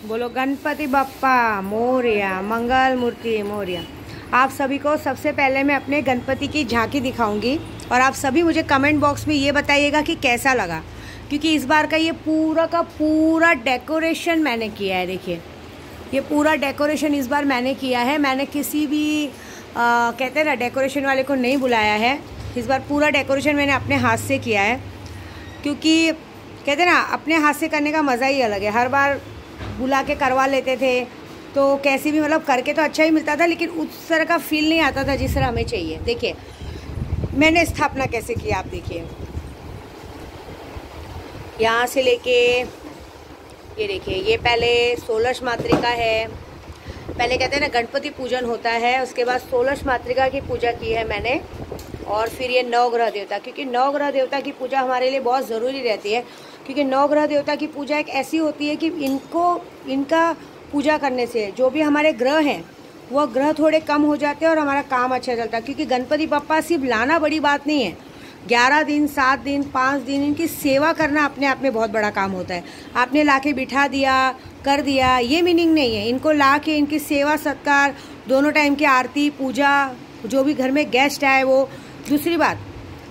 बोलो गणपति बप्पा मोरया, मंगल मूर्ति मोरया। आप सभी को सबसे पहले मैं अपने गणपति की झांकी दिखाऊंगी और आप सभी मुझे कमेंट बॉक्स में ये बताइएगा कि कैसा लगा, क्योंकि इस बार का ये पूरा का पूरा डेकोरेशन मैंने किया है। देखिए, ये पूरा डेकोरेशन इस बार मैंने किया है। मैंने किसी भी कहते हैं ना डेकोरेशन वाले को नहीं बुलाया है। इस बार पूरा डेकोरेशन मैंने अपने हाथ से किया है, क्योंकि कहते हैं ना अपने हाथ से करने का मज़ा ही अलग है। हर बार बुला के करवा लेते थे तो कैसे भी मतलब करके तो अच्छा ही मिलता था, लेकिन उस तरह का फील नहीं आता था जिस तरह हमें चाहिए। देखिए मैंने स्थापना कैसे की, आप देखिए यहाँ से लेके ये देखिए, ये पहले 16 मातृका है। पहले कहते हैं ना गणपति पूजन होता है, उसके बाद 16 मातृका की पूजा की है मैंने, और फिर ये नवग्रह देवता, क्योंकि नवग्रह देवता की पूजा हमारे लिए बहुत ज़रूरी रहती है। क्योंकि नवग्रह देवता की पूजा एक ऐसी होती है कि इनका पूजा करने से जो भी हमारे ग्रह हैं वो ग्रह थोड़े कम हो जाते हैं और हमारा काम अच्छा चलता है। क्योंकि गणपति बप्पा सिर्फ लाना बड़ी बात नहीं है, 11 दिन 7 दिन 5 दिन इनकी सेवा करना अपने आप में बहुत बड़ा काम होता है। आपने लाके बिठा दिया कर दिया ये मीनिंग नहीं है। इनको ला के इनकी सेवा सत्कार, दोनों टाइम की आरती पूजा, जो भी घर में गेस्ट आए वो। दूसरी बात,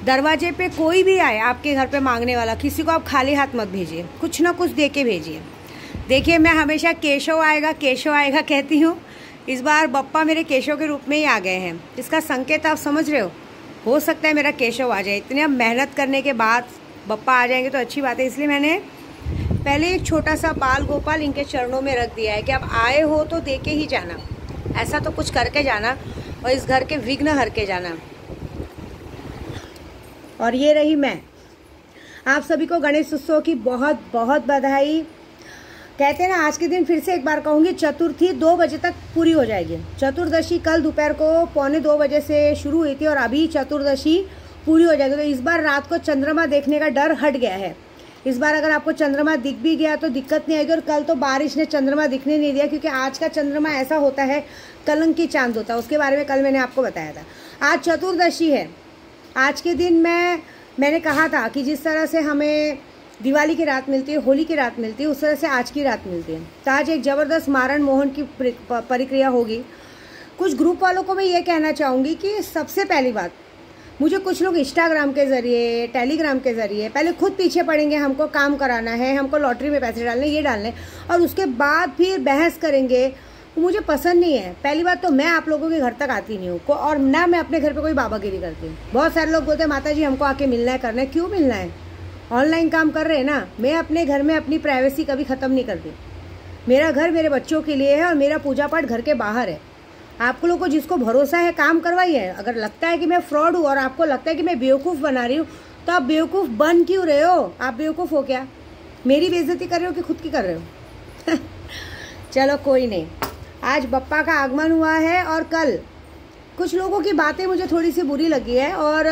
दरवाजे पे कोई भी आए आपके घर पे मांगने वाला, किसी को आप खाली हाथ मत भेजिए, कुछ ना कुछ दे के भेजिए। देखिए मैं हमेशा केशव आएगा कहती हूँ। इस बार बप्पा मेरे केशव के रूप में ही आ गए हैं। इसका संकेत आप समझ रहे हो सकता है मेरा केशव आ जाए। इतने मेहनत करने के बाद बप्पा आ जाएंगे तो अच्छी बात है। इसलिए मैंने पहले एक छोटा सा बाल गोपाल इनके चरणों में रख दिया है कि आप आए हो तो दे के ही जाना, ऐसा तो कुछ करके जाना और इस घर के विघ्न हर के जाना। और ये रही मैं। आप सभी को गणेश उत्सव की बहुत बहुत बधाई। कहते हैं ना आज के दिन फिर से एक बार कहूँगी, चतुर्थी 2 बजे तक पूरी हो जाएगी। चतुर्दशी कल दोपहर को 1:45 बजे से शुरू हुई थी और अभी चतुर्दशी पूरी हो जाएगी। तो इस बार रात को चंद्रमा देखने का डर हट गया है। इस बार अगर आपको चंद्रमा दिख भी गया तो दिक्कत नहीं आएगी। और कल तो बारिश ने चंद्रमा दिखने नहीं दिया, क्योंकि आज का चंद्रमा ऐसा होता है कलंकी चांद होता है। उसके बारे में कल मैंने आपको बताया था। आज चतुर्दशी है। आज के दिन मैंने कहा था कि जिस तरह से हमें दिवाली की रात मिलती है, होली की रात मिलती है, उस तरह से आज की रात मिलती है। तो आज एक ज़बरदस्त मारण मोहन की प्रक्रिया होगी। कुछ ग्रुप वालों को मैं ये कहना चाहूँगी कि सबसे पहली बात, मुझे कुछ लोग इंस्टाग्राम के ज़रिए, टेलीग्राम के ज़रिए पहले खुद पीछे पड़ेंगे, हमको काम कराना है, हमको लॉटरी में पैसे डालने, ये डालने, और उसके बाद फिर बहस करेंगे। तो मुझे पसंद नहीं है। पहली बात तो मैं आप लोगों के घर तक आती नहीं हूँ, और ना मैं अपने घर पे कोई बाबागिरी करती हूँ। बहुत सारे लोग बोलते हैं माता जी हमको आके मिलना है करना है। क्यों मिलना है? ऑनलाइन काम कर रहे हैं ना। मैं अपने घर में अपनी प्राइवेसी कभी ख़त्म नहीं करती। मेरा घर मेरे बच्चों के लिए है और मेरा पूजा पाठ घर के बाहर है। आप लोगों को जिसको भरोसा है काम करवाइए। अगर लगता है कि मैं फ्रॉड हूँ और आपको लगता है कि मैं बेवकूफ़ बना रही हूँ, तो आप बेवकूफ़ बन क्यों रहे हो? आप बेवकूफ़ हो क्या? मेरी बेइज्जती कर रहे हो कि खुद की कर रहे हो? चलो कोई नहीं। आज बप्पा का आगमन हुआ है और कल कुछ लोगों की बातें मुझे थोड़ी सी बुरी लगी है। और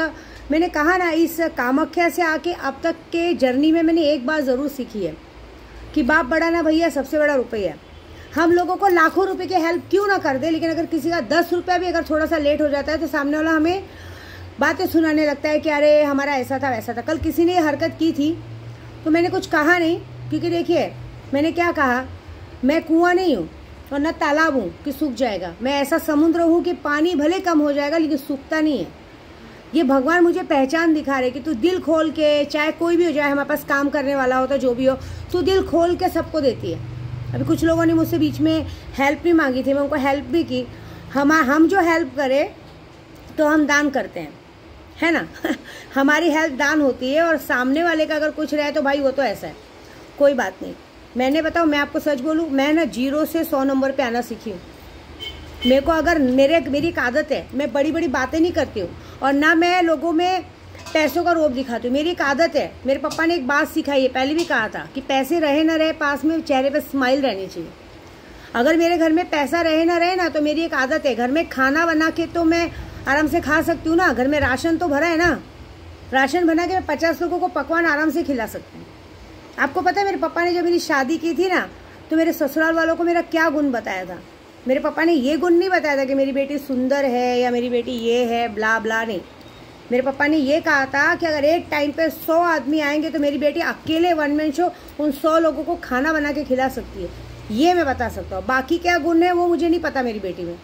मैंने कहा ना, इस कामाख्या से आके अब तक के जर्नी में मैंने एक बात ज़रूर सीखी है कि बाप बड़ा ना भैया, सबसे बड़ा रुपया। हम लोगों को लाखों रुपए की हेल्प क्यों ना कर दे, लेकिन अगर किसी का 10 रुपया भी अगर थोड़ा सा लेट हो जाता है तो सामने वाला हमें बातें सुनाने लगता है कि अरे हमारा ऐसा था वैसा था। कल किसी ने ये हरकत की थी तो मैंने कुछ कहा नहीं, क्योंकि देखिए मैंने क्या कहा, मैं कुआं नहीं हूँ और न तालाब हूँ कि सूख जाएगा। मैं ऐसा समुद्र हूँ कि पानी भले कम हो जाएगा लेकिन सूखता नहीं है। ये भगवान मुझे पहचान दिखा रहे कि तू दिल खोल के, चाहे कोई भी हो जाए, हमारे पास काम करने वाला हो तो जो भी हो, तू दिल खोल के सबको देती है। अभी कुछ लोगों ने मुझसे बीच में हेल्प भी मांगी थी, मैं उनको हेल्प भी की। हम जो हेल्प करें तो हम दान करते हैं, है ना। हमारी हेल्प दान होती है, और सामने वाले का अगर कुछ रहे तो भाई वो तो ऐसा है, कोई बात नहीं। मैंने बताओ, मैं आपको सच बोलूँ, मैं ना 0 से 100 नंबर पे आना सीखी हूँ। मेरे को अगर मेरी एक आदत है, मैं बड़ी बड़ी बातें नहीं करती हूँ और ना मैं लोगों में पैसों का रोब दिखाती हूँ। मेरी एक आदत है। मेरे पापा ने एक बात सिखाई है, पहले भी कहा था कि पैसे रहे ना रहे पास में, चेहरे पे स्माइल रहनी चाहिए। अगर मेरे घर में पैसा रहे ना रहे ना, तो मेरी एक आदत है, घर में खाना बना के तो मैं आराम से खा सकती हूँ ना। घर में राशन तो भरा है ना, राशन बना के मैं 50 लोगों को पकवान आराम से खिला सकती हूँ। आपको पता है मेरे पापा ने जब मेरी शादी की थी ना, तो मेरे ससुराल वालों को मेरा क्या गुण बताया था? मेरे पापा ने ये गुण नहीं बताया था कि मेरी बेटी सुंदर है या मेरी बेटी ये है, ब्ला ब्ला नहीं। मेरे पापा ने ये कहा था कि अगर एक टाइम पे 100 आदमी आएंगे तो मेरी बेटी अकेले 1 मैन शो उन 100 लोगों को खाना बना के खिला सकती है। ये मैं बता सकता हूँ। बाकी क्या गुण है वो मुझे नहीं पता मेरी बेटी में।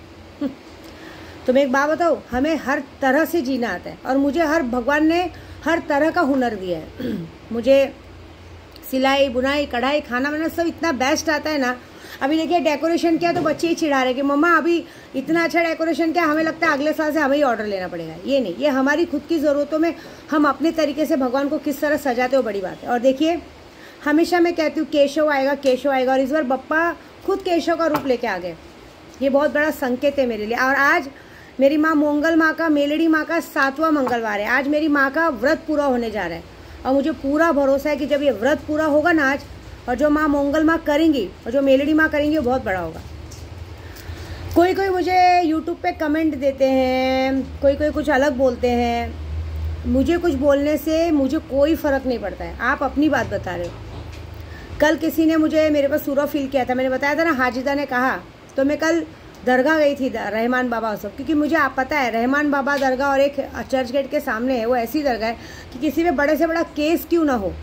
तो मैं एक बात बताऊँ, हमें हर तरह से जीना आता है और मुझे भगवान ने हर तरह का हुनर दिया है। मुझे सिलाई, बुनाई, कढ़ाई, खाना बनाना सब इतना बेस्ट आता है ना। अभी देखिए डेकोरेशन किया तो बच्चे ही चिढ़ा रहे कि मम्मा अभी इतना अच्छा डेकोरेशन किया, हमें लगता है अगले साल से हमें ही ऑर्डर लेना पड़ेगा। ये नहीं, ये हमारी खुद की ज़रूरतों में हम अपने तरीके से भगवान को किस तरह सजाते हो, बड़ी बात है। और देखिए हमेशा मैं कहती हूँ केशव आएगा, केशव आएगा, और इस बार बप्पा खुद केशव का रूप लेके आ गए। ये बहुत बड़ा संकेत है मेरे लिए। और आज मेरी माँ मोंगल माँ का, मेलड़ी माँ का 7वां मंगलवार है। आज मेरी माँ का व्रत पूरा होने जा रहा है और मुझे पूरा भरोसा है कि जब ये व्रत पूरा होगा ना आज, और जो माँ मोंगल माँ करेंगी और जो मेलड़ी माँ करेंगी वो बहुत बड़ा होगा। कोई कोई मुझे यूट्यूब पे कमेंट देते हैं, कोई कोई कुछ अलग बोलते हैं। मुझे कुछ बोलने से मुझे कोई फ़र्क नहीं पड़ता है। आप अपनी बात बता रहे हो। कल किसी ने मुझे मेरे पास सूरा फील किया था, मैंने बताया था ना, हाजिदा ने कहा, तो मैं कल दरगाह गई थी, रहमान बाबा सब, क्योंकि मुझे आप पता है रहमान बाबा दरगाह और एक चर्च गेट के सामने है, वो ऐसी दरगाह है कि किसी में बड़े से बड़ा केस क्यों ना हो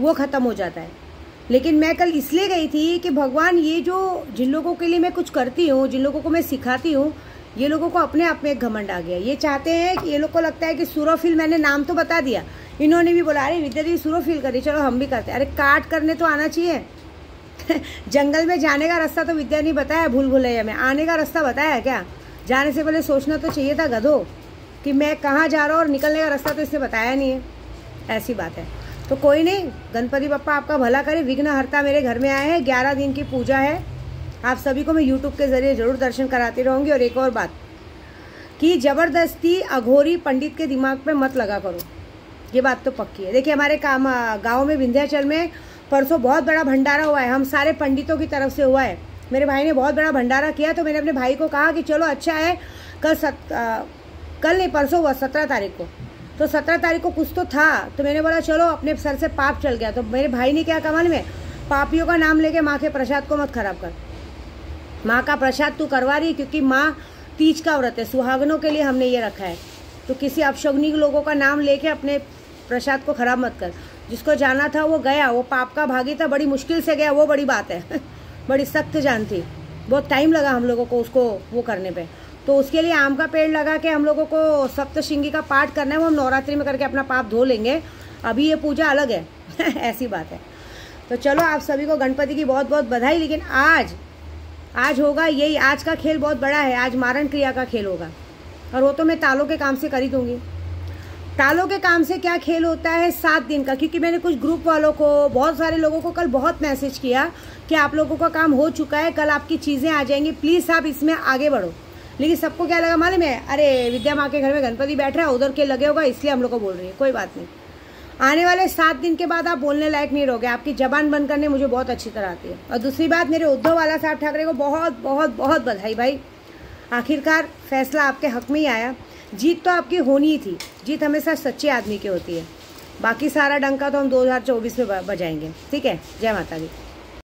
वो ख़त्म हो जाता है। लेकिन मैं कल इसलिए गई थी कि भगवान, ये जो जिन लोगों के लिए मैं कुछ करती हूँ, जिन लोगों को मैं सिखाती हूँ, ये लोगों को अपने आप में एक घमंड आ गया। ये चाहते हैं कि ये लोग को लगता है कि सूरोफिल, मैंने नाम तो बता दिया, इन्होंने भी बोला अरे विद्या दी सूरोफिल कर रही, चलो हम भी करते हैं। अरे काट करने तो आना चाहिए। जंगल में जाने का रास्ता तो विद्या नहीं बताया, भूल भुलैया में आने का रास्ता बताया है क्या? जाने से पहले सोचना तो चाहिए था गधो कि मैं कहाँ जा रहा हूँ, और निकलने का रास्ता तो इसने बताया नहीं है। ऐसी बात है। तो कोई नहीं, गणपति बप्पा आपका भला करे। विघ्नहर्ता मेरे घर में आए हैं, 11 दिन की पूजा है। आप सभी को मैं यूट्यूब के ज़रिए ज़रूर दर्शन कराती रहूँगी। और एक और बात कि ज़बरदस्ती अघोरी पंडित के दिमाग पे मत लगा करो, ये बात तो पक्की है। देखिए हमारे गाँव में विंध्याचल में परसों बहुत बड़ा भंडारा हुआ है, हम सारे पंडितों की तरफ से हुआ है। मेरे भाई ने बहुत बड़ा भंडारा किया, तो मैंने अपने भाई को कहा कि चलो अच्छा है, कल नहीं परसों हुआ 17 तारीख को, तो 17 तारीख को कुछ तो था, तो मैंने बोला चलो, अपने सर से पाप चल गया। तो मेरे भाई ने क्या कहा में, पापियों का नाम लेके माँ के प्रसाद को मत खराब कर। माँ का प्रसाद तू करवा रही, क्योंकि माँ तीज का व्रत है, सुहागनों के लिए हमने ये रखा है। तो किसी अपशगुनी लोगों का नाम लेके अपने प्रसाद को खराब मत कर। जिसको जाना था वो गया, वो पाप का भागी था, बड़ी मुश्किल से गया, वो बड़ी बात है। बड़ी सख्त जान थी, बहुत टाइम लगा हम लोगों को उसको वो करने पे। तो उसके लिए आम का पेड़ लगा के हम लोगों को सप्तशृंगी का पाठ करना है, वो हम नवरात्रि में करके अपना पाप धो लेंगे। अभी ये पूजा अलग है। ऐसी बात है। तो चलो, आप सभी को गणपति की बहुत बहुत बधाई। लेकिन आज होगा यही, आज का खेल बहुत बड़ा है। आज मारण क्रिया का खेल होगा, और वो तो मैं तालों के काम से कर ही दूंगी। तालों के काम से क्या खेल होता है 7 दिन का, क्योंकि मैंने कुछ ग्रुप वालों को, बहुत सारे लोगों को कल बहुत मैसेज किया कि आप लोगों का काम हो चुका है, कल आपकी चीज़ें आ जाएंगी, प्लीज़ आप इसमें आगे बढ़ो। लेकिन सबको क्या लगा मालूम है, अरे विद्या माँ के घर में गणपति बैठ रहा है, उधर के लगे होगा, इसलिए हम लोग को बोल रही है। कोई बात नहीं, आने वाले 7 दिन के बाद आप बोलने लायक नहीं रहोगे। आपकी जबान बंद करने मुझे बहुत अच्छी तरह आती है। और दूसरी बात, मेरे उद्धव वाला साहब ठाकरे को बहुत बहुत बहुत बधाई भाई। आखिरकार फैसला आपके हक में ही आया। जीत तो आपकी होनी ही थी, जीत हमेशा सच्चे आदमी की होती है। बाकी सारा डंका तो हम 2024 में बजाएंगे। ठीक है, जय माता दी।